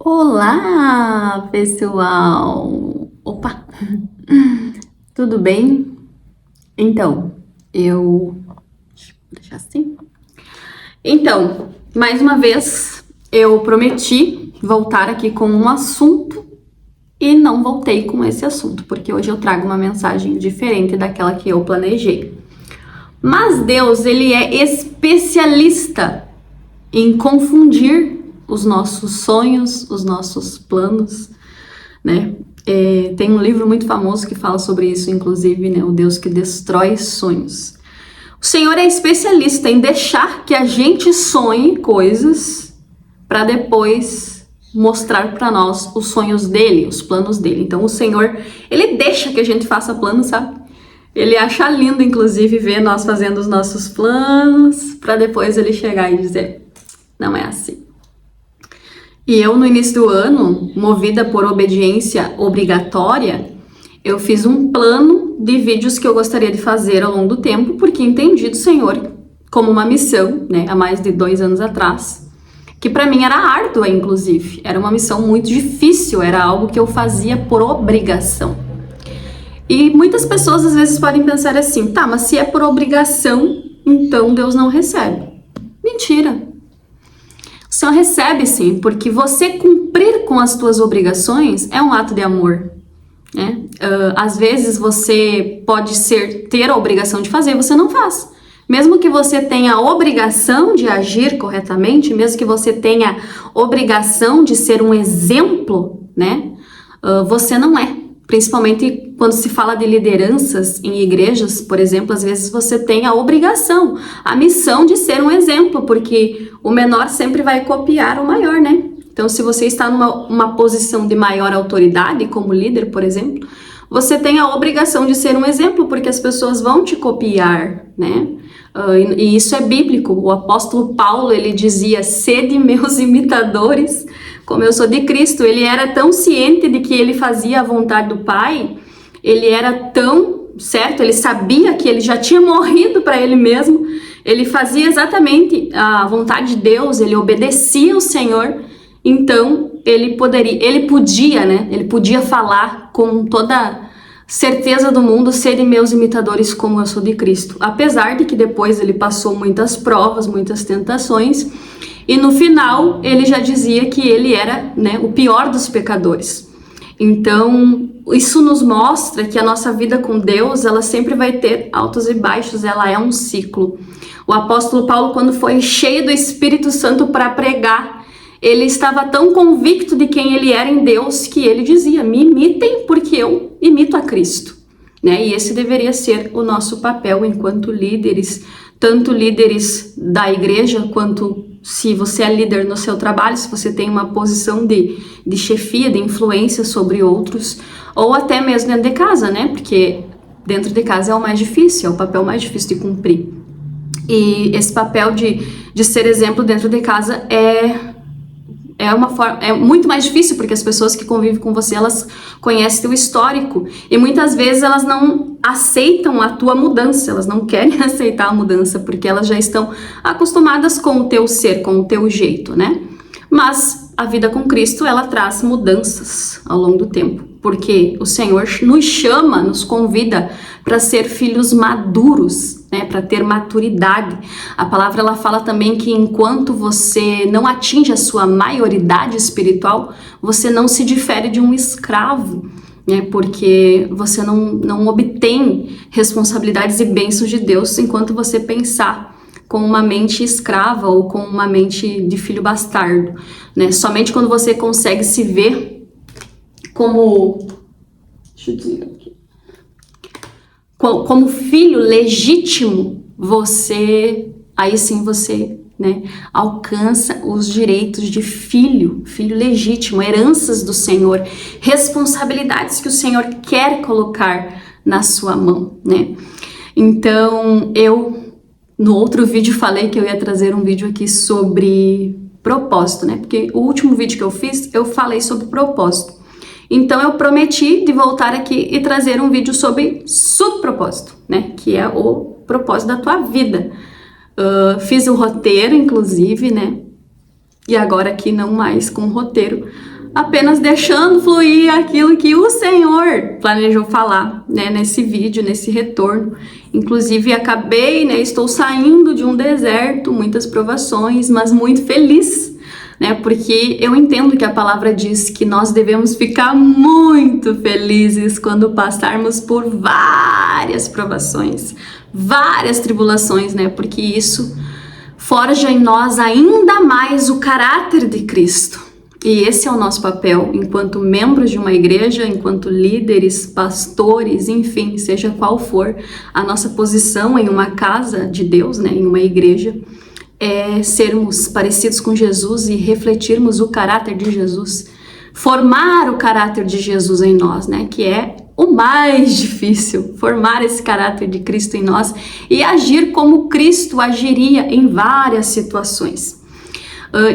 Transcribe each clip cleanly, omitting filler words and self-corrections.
Olá, pessoal! Opa! Tudo bem? Então, deixa eu deixar assim. Então, mais uma vez, eu prometi voltar aqui com um assunto e não voltei com esse assunto, porque hoje eu trago uma mensagem diferente daquela que eu planejei. Mas Deus, ele é especialista em confundir os nossos sonhos, os nossos planos, né? Tem um livro muito famoso que fala sobre isso, inclusive, né? O Deus que destrói sonhos. O Senhor é especialista em deixar que a gente sonhe coisas para depois mostrar para nós os sonhos dele, os planos dele. Então o Senhor, ele deixa que a gente faça planos, sabe? Ele acha lindo, inclusive, ver nós fazendo os nossos planos para depois ele chegar e dizer: não é assim. E eu, no início do ano, movida por obediência obrigatória, eu fiz um plano de vídeos que eu gostaria de fazer ao longo do tempo, porque entendi do Senhor como uma missão, né, há mais de 2 anos atrás, que para mim era árdua, inclusive. Era uma missão muito difícil, era algo que eu fazia por obrigação. E muitas pessoas às vezes podem pensar assim: tá, mas se é por obrigação, então Deus não recebe. Mentira! O Senhor recebe sim, porque você cumprir com as tuas obrigações é um ato de amor, né? Às vezes você pode ter a obrigação de fazer, você não faz. Mesmo que você tenha a obrigação de agir corretamente, mesmo que você tenha obrigação de ser um exemplo, né? Você não é. Principalmente quando se fala de lideranças em igrejas, por exemplo, às vezes você tem a obrigação, a missão de ser um exemplo, porque o menor sempre vai copiar o maior, né? Então, se você está numa posição de maior autoridade, como líder, por exemplo, você tem a obrigação de ser um exemplo, porque as pessoas vão te copiar, né? E isso é bíblico. O apóstolo Paulo, ele dizia: sede meus imitadores, como eu sou de Cristo. Ele era tão ciente de que ele fazia a vontade do Pai, ele era tão certo, ele sabia que ele já tinha morrido para ele mesmo, ele fazia exatamente a vontade de Deus, ele obedecia ao Senhor, então ele podia, né? Ele podia falar com toda certeza do mundo: sede meus imitadores como eu sou de Cristo. Apesar de que depois ele passou muitas provas, muitas tentações, e no final ele já dizia que ele era, né, o pior dos pecadores. Então isso nos mostra que a nossa vida com Deus, ela sempre vai ter altos e baixos, ela é um ciclo. O apóstolo Paulo, quando foi cheio do Espírito Santo para pregar, ele estava tão convicto de quem ele era em Deus que ele dizia: me imitem porque eu imito a Cristo, né? E esse deveria ser o nosso papel enquanto líderes, tanto líderes da igreja, quanto se você é líder no seu trabalho, se você tem uma posição de chefia, de influência sobre outros, ou até mesmo dentro de casa, né? Porque dentro de casa é o mais difícil, é o papel mais difícil de cumprir. E esse papel de ser exemplo dentro de casa é muito mais difícil, porque as pessoas que convivem com você, elas conhecem teu histórico e muitas vezes elas não aceitam a tua mudança, elas não querem aceitar a mudança porque elas já estão acostumadas com o teu ser, com o teu jeito, né? Mas a vida com Cristo, ela traz mudanças ao longo do tempo, porque o Senhor nos chama, nos convida para ser filhos maduros, né, para ter maturidade. A palavra, ela fala também que enquanto você não atinge a sua maioridade espiritual, você não se difere de um escravo, né, porque você não obtém responsabilidades e bênçãos de Deus enquanto você pensar com uma mente escrava ou com uma mente de filho bastardo, né? Somente quando você consegue se ver como, deixa eu dizer aqui, como filho legítimo, aí sim você, né, alcança os direitos de filho legítimo, heranças do Senhor, responsabilidades que o Senhor quer colocar na sua mão, né? Então, no outro vídeo falei que eu ia trazer um vídeo aqui sobre propósito, né? Porque o último vídeo que eu fiz, eu falei sobre propósito. Então eu prometi de voltar aqui e trazer um vídeo sobre subpropósito, né? Que é o propósito da tua vida. Fiz o roteiro, inclusive, né? E agora aqui não mais com roteiro, apenas deixando fluir aquilo que o Senhor planejou falar, né, nesse vídeo, nesse retorno. Inclusive acabei, né, estou saindo de um deserto, muitas provações, mas muito feliz, né, porque eu entendo que a palavra diz que nós devemos ficar muito felizes quando passarmos por várias provações, várias tribulações, né, porque isso forja em nós ainda mais o caráter de Cristo. E esse é o nosso papel enquanto membros de uma igreja, enquanto líderes, pastores, enfim, seja qual for a nossa posição em uma casa de Deus, né, em uma igreja, é sermos parecidos com Jesus e refletirmos o caráter de Jesus, formar o caráter de Jesus em nós, né, que é o mais difícil, formar esse caráter de Cristo em nós e agir como Cristo agiria em várias situações.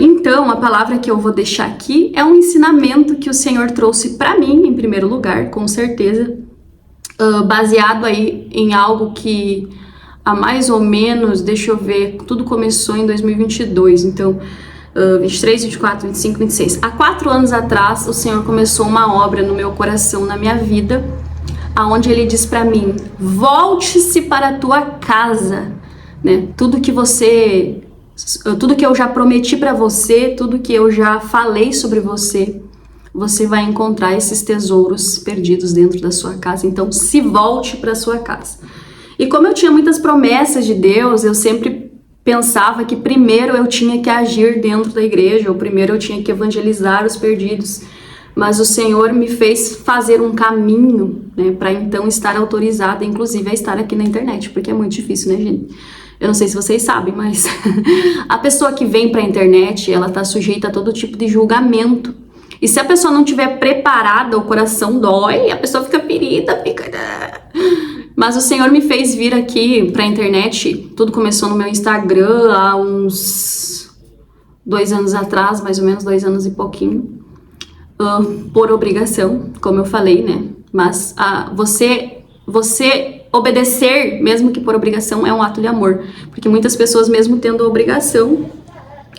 Então, a palavra que eu vou deixar aqui é um ensinamento que o Senhor trouxe para mim, em primeiro lugar, com certeza, baseado aí em algo que há mais ou menos, deixa eu ver, tudo começou em 2022, então 23, 24, 25, 26. Há 4 anos atrás, o Senhor começou uma obra no meu coração, na minha vida, aonde Ele diz para mim: volte-se para a tua casa, né? Tudo que eu já prometi para você, tudo que eu já falei sobre você, você vai encontrar esses tesouros perdidos dentro da sua casa. Então, se volte para a sua casa. E como eu tinha muitas promessas de Deus, eu sempre pensava que primeiro eu tinha que agir dentro da igreja, ou primeiro eu tinha que evangelizar os perdidos. Mas o Senhor me fez fazer um caminho, né, para então estar autorizada, inclusive, a estar aqui na internet, porque é muito difícil, né, gente? Eu não sei se vocês sabem, mas a pessoa que vem para a internet, ela tá sujeita a todo tipo de julgamento. E se a pessoa não tiver preparada, o coração dói, a pessoa fica ferida, fica... Mas o Senhor me fez vir aqui para a internet. Tudo começou no meu Instagram há uns 2 anos atrás, mais ou menos 2 anos e pouquinho, por obrigação, como eu falei, né? Mas você obedecer, mesmo que por obrigação, é um ato de amor, porque muitas pessoas, mesmo tendo obrigação,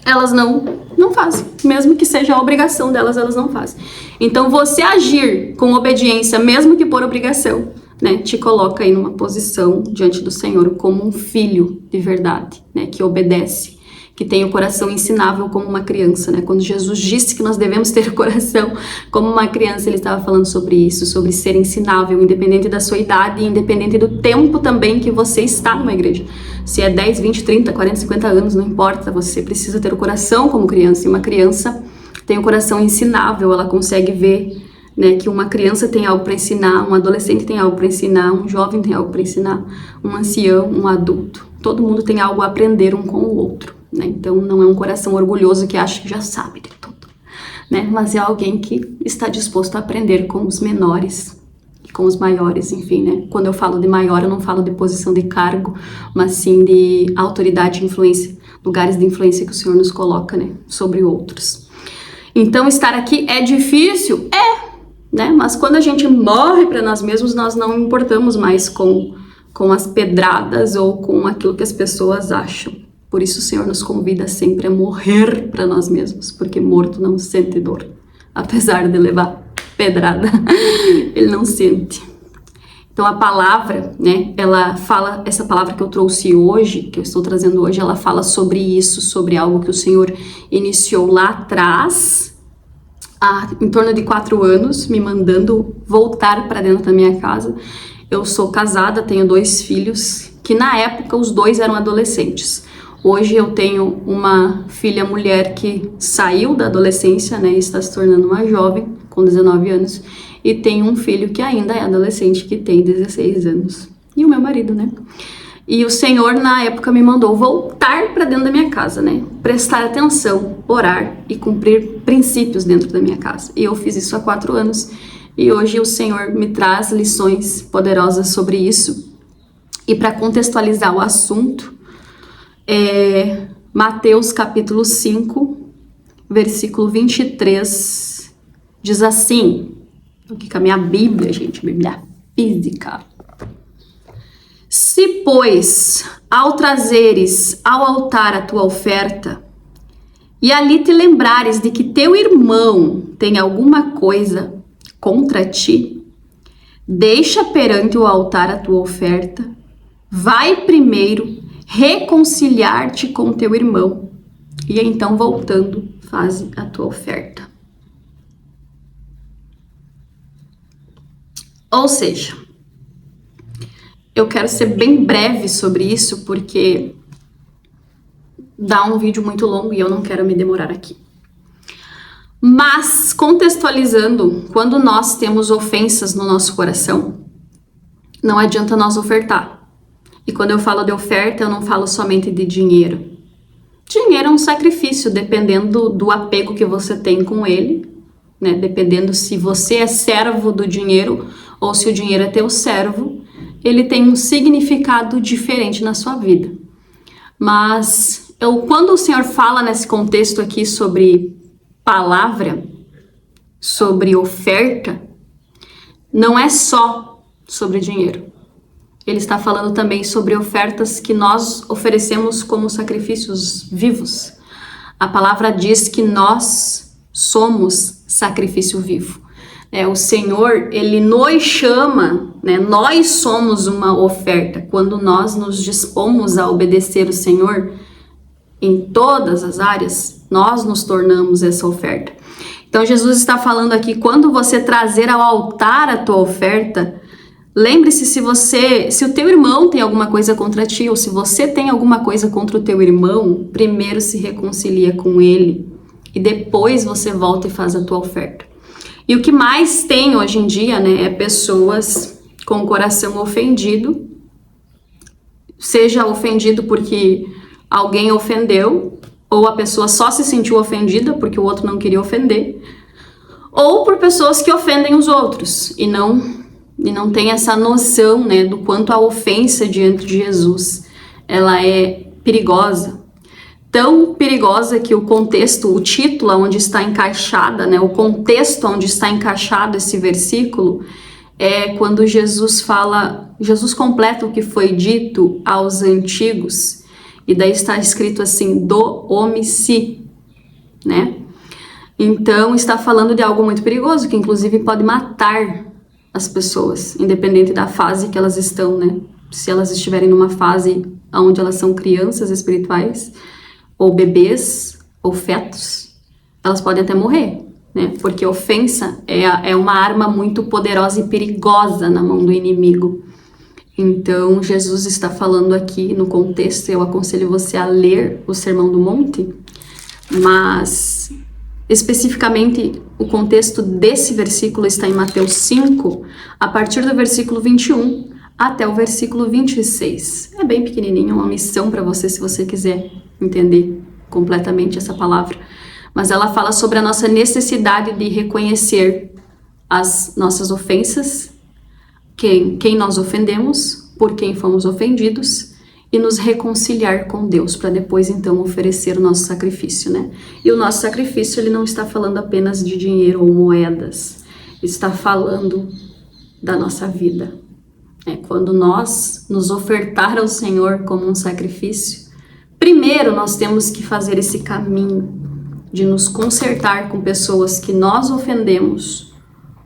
elas não fazem, mesmo que seja a obrigação delas, elas não fazem. Então, você agir com obediência, mesmo que por obrigação, né, te coloca aí numa posição diante do Senhor como um filho de verdade, né, que obedece, que tem o coração ensinável como uma criança, né? Quando Jesus disse que nós devemos ter o coração como uma criança, ele estava falando sobre isso, sobre ser ensinável, independente da sua idade e independente do tempo também que você está numa igreja. Se é 10, 20, 30, 40, 50 anos, não importa, você precisa ter o coração como criança. E uma criança tem o coração ensinável, ela consegue ver, né, que uma criança tem algo para ensinar, um adolescente tem algo para ensinar, um jovem tem algo para ensinar, um ancião, um adulto. Todo mundo tem algo a aprender um com o outro. Né? Então não é um coração orgulhoso que acha que já sabe de tudo, né? Mas é alguém que está disposto a aprender com os menores e com os maiores, enfim, né? Quando eu falo de maior, eu não falo de posição de cargo, mas sim de autoridade e influência, lugares de influência que o Senhor nos coloca, né, sobre outros. Então estar aqui é difícil? Né? Mas quando a gente morre para nós mesmos, nós não importamos mais com as pedradas ou com aquilo que as pessoas acham. Por isso o Senhor nos convida sempre a morrer para nós mesmos, porque morto não sente dor, apesar de levar pedrada, ele não sente. Então a palavra, né, ela fala, essa palavra que eu trouxe hoje, que eu estou trazendo hoje, ela fala sobre isso, sobre algo que o Senhor iniciou lá atrás, há em torno de 4 anos, me mandando voltar para dentro da minha casa. Eu sou casada, tenho 2 filhos, que na época os 2 eram adolescentes. Hoje eu tenho uma filha mulher que saiu da adolescência, né, e está se tornando uma jovem, com 19 anos, e tenho um filho que ainda é adolescente, que tem 16 anos. E o meu marido, né? E o Senhor, na época, me mandou voltar para dentro da minha casa, né? Prestar atenção, orar e cumprir princípios dentro da minha casa. E eu fiz isso há 4 anos. E hoje o Senhor me traz lições poderosas sobre isso. E para contextualizar o assunto, Mateus capítulo 5, versículo 23, diz assim, aqui com a minha Bíblia, gente, Bíblia física. Se, pois, ao trazeres ao altar a tua oferta, e ali te lembrares de que teu irmão tem alguma coisa contra ti, deixa perante o altar a tua oferta, vai primeiro reconciliar-te com teu irmão, e então voltando, faze a tua oferta. Ou seja, eu quero ser bem breve sobre isso, porque dá um vídeo muito longo e eu não quero me demorar aqui. Mas, contextualizando, quando nós temos ofensas no nosso coração, não adianta nós ofertar. E quando eu falo de oferta, eu não falo somente de dinheiro. Dinheiro é um sacrifício, dependendo do apego que você tem com ele, né? Dependendo se você é servo do dinheiro ou se o dinheiro é teu servo, ele tem um significado diferente na sua vida. Mas quando o Senhor fala nesse contexto aqui sobre palavra, sobre oferta, não é só sobre dinheiro. Ele está falando também sobre ofertas que nós oferecemos como sacrifícios vivos. A palavra diz que nós somos sacrifício vivo. O Senhor, Ele nos chama, né? Nós somos uma oferta. Quando nós nos dispomos a obedecer o Senhor em todas as áreas, nós nos tornamos essa oferta. Então Jesus está falando aqui, quando você trazer ao altar a tua oferta, lembre-se, se o teu irmão tem alguma coisa contra ti, ou se você tem alguma coisa contra o teu irmão, primeiro se reconcilia com ele e depois você volta e faz a tua oferta. E o que mais tem hoje em dia, né, é pessoas com o coração ofendido, seja ofendido porque alguém ofendeu, ou a pessoa só se sentiu ofendida porque o outro não queria ofender, ou por pessoas que ofendem os outros e não tem essa noção, né, do quanto a ofensa diante de Jesus, ela é perigosa. Tão perigosa que o contexto, o título onde está encaixada, né, o contexto onde está encaixado esse versículo, é quando Jesus completa o que foi dito aos antigos, e daí está escrito assim, do homicídio, né? Então está falando de algo muito perigoso, que inclusive pode matar as pessoas, independente da fase que elas estão, né? Se elas estiverem numa fase onde elas são crianças espirituais, ou bebês, ou fetos, elas podem até morrer, né? Porque ofensa é uma arma muito poderosa e perigosa na mão do inimigo. Então, Jesus está falando aqui no contexto, eu aconselho você a ler o Sermão do Monte, mas especificamente o contexto desse versículo está em Mateus 5, a partir do versículo 21 até o versículo 26. É bem pequenininho, uma missão para você se você quiser entender completamente essa palavra. Mas ela fala sobre a nossa necessidade de reconhecer as nossas ofensas, quem nós ofendemos, por quem fomos ofendidos, e nos reconciliar com Deus, para depois então oferecer o nosso sacrifício, né? E o nosso sacrifício, ele não está falando apenas de dinheiro ou moedas, está falando da nossa vida. Quando nós nos ofertar ao Senhor como um sacrifício, primeiro nós temos que fazer esse caminho de nos consertar com pessoas que nós ofendemos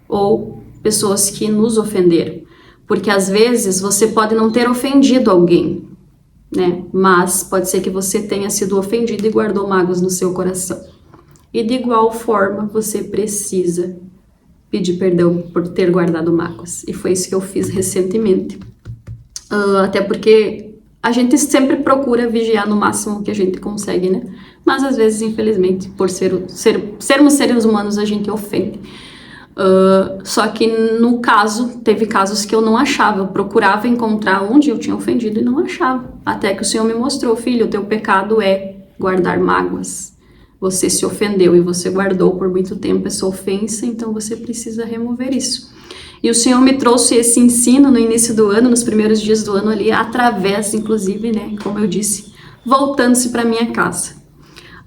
ou pessoas que nos ofenderam. Porque às vezes você pode não ter ofendido alguém, né? Mas pode ser que você tenha sido ofendido e guardou mágoas no seu coração. E de igual forma você precisa pedir perdão por ter guardado mágoas. E foi isso que eu fiz recentemente. Até porque a gente sempre procura vigiar no máximo que a gente consegue, né? Mas às vezes, infelizmente, por sermos seres humanos, a gente ofende. Só que no caso, teve casos que eu não achava, eu procurava encontrar onde eu tinha ofendido e não achava. Até que o Senhor me mostrou, filho, o teu pecado é guardar mágoas. Você se ofendeu e você guardou por muito tempo essa ofensa, então você precisa remover isso. E o Senhor me trouxe esse ensino no início do ano, nos primeiros dias do ano ali, através, inclusive, né, como eu disse, voltando-se para minha casa.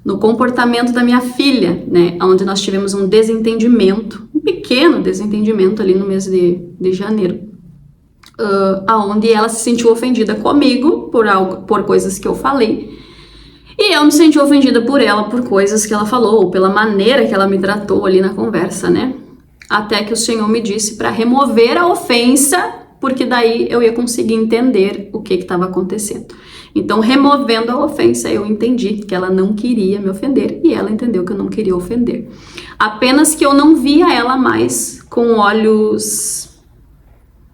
No comportamento da minha filha, né, onde nós tivemos um desentendimento, um pequeno desentendimento ali no mês de janeiro, onde ela se sentiu ofendida comigo por coisas que eu falei. E eu me senti ofendida por ela, por coisas que ela falou, pela maneira que ela me tratou ali na conversa, né? Até que o Senhor me disse para remover a ofensa, porque daí eu ia conseguir entender o que estava acontecendo. Então, removendo a ofensa, eu entendi que ela não queria me ofender e ela entendeu que eu não queria ofender. Apenas que eu não via ela mais com olhos,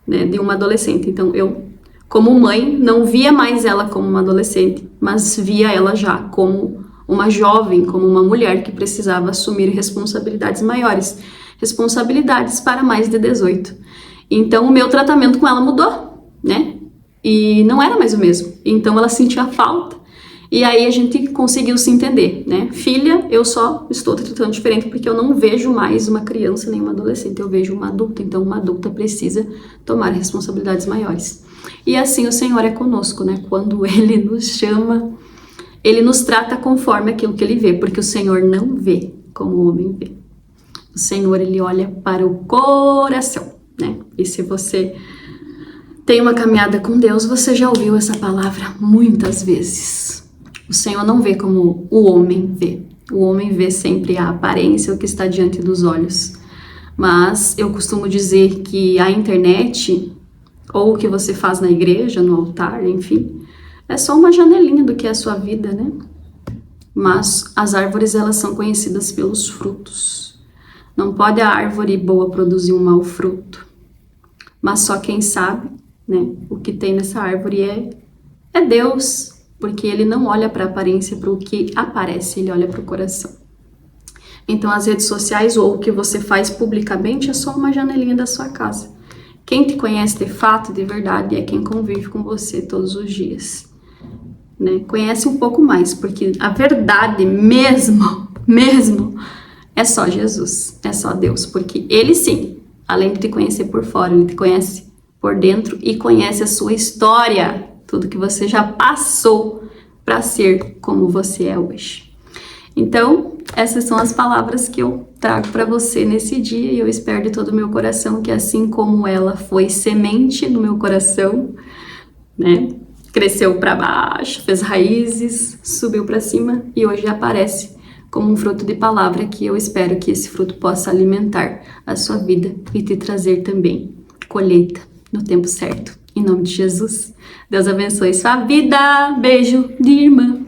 né, de uma adolescente. Então, eu, como mãe, não via mais ela como uma adolescente, mas via ela já como uma jovem, como uma mulher que precisava assumir responsabilidades maiores, responsabilidades para mais de 18. Então, o meu tratamento com ela mudou, né? E não era mais o mesmo. Então, ela sentia falta. E aí, a gente conseguiu se entender, né? Filha, eu só estou tratando diferente porque eu não vejo mais uma criança nem uma adolescente. Eu vejo uma adulta. Então, uma adulta precisa tomar responsabilidades maiores. E assim o Senhor é conosco, né? Quando Ele nos chama, Ele nos trata conforme aquilo que Ele vê. Porque o Senhor não vê como o homem vê. O Senhor, Ele olha para o coração, né? E se você tem uma caminhada com Deus, você já ouviu essa palavra muitas vezes. O Senhor não vê como o homem vê. O homem vê sempre a aparência, o que está diante dos olhos. Mas eu costumo dizer que a internet, ou o que você faz na igreja, no altar, enfim, é só uma janelinha do que é a sua vida, né? Mas as árvores, elas são conhecidas pelos frutos. Não pode a árvore boa produzir um mau fruto. Mas só quem sabe, né, o que tem nessa árvore é Deus, porque Ele não olha para a aparência, para o que aparece, Ele olha para o coração. Então, as redes sociais ou o que você faz publicamente é só uma janelinha da sua casa. Quem te conhece de fato, de verdade, é quem convive com você todos os dias, né? Conhece um pouco mais, porque a verdade mesmo, é só Jesus, é só Deus, porque Ele sim, além de te conhecer por fora, Ele te conhece por dentro e conhece a sua história, tudo que você já passou para ser como você é hoje. Então, essas são as palavras que eu trago para você nesse dia e eu espero de todo o meu coração que assim como ela foi semente no meu coração, né, cresceu para baixo, fez raízes, subiu para cima e hoje aparece como um fruto de palavra que eu espero que esse fruto possa alimentar a sua vida e te trazer também colheita no tempo certo. Em nome de Jesus, Deus abençoe sua vida. Beijo de irmã.